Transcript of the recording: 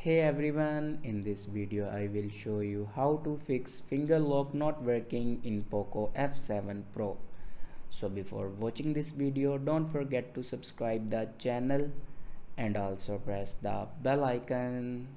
Hey everyone, in this video I will show you how to fix finger lock not working in Poco F7 Pro. So before watching this video, don't forget to subscribe the channel and also press the bell icon.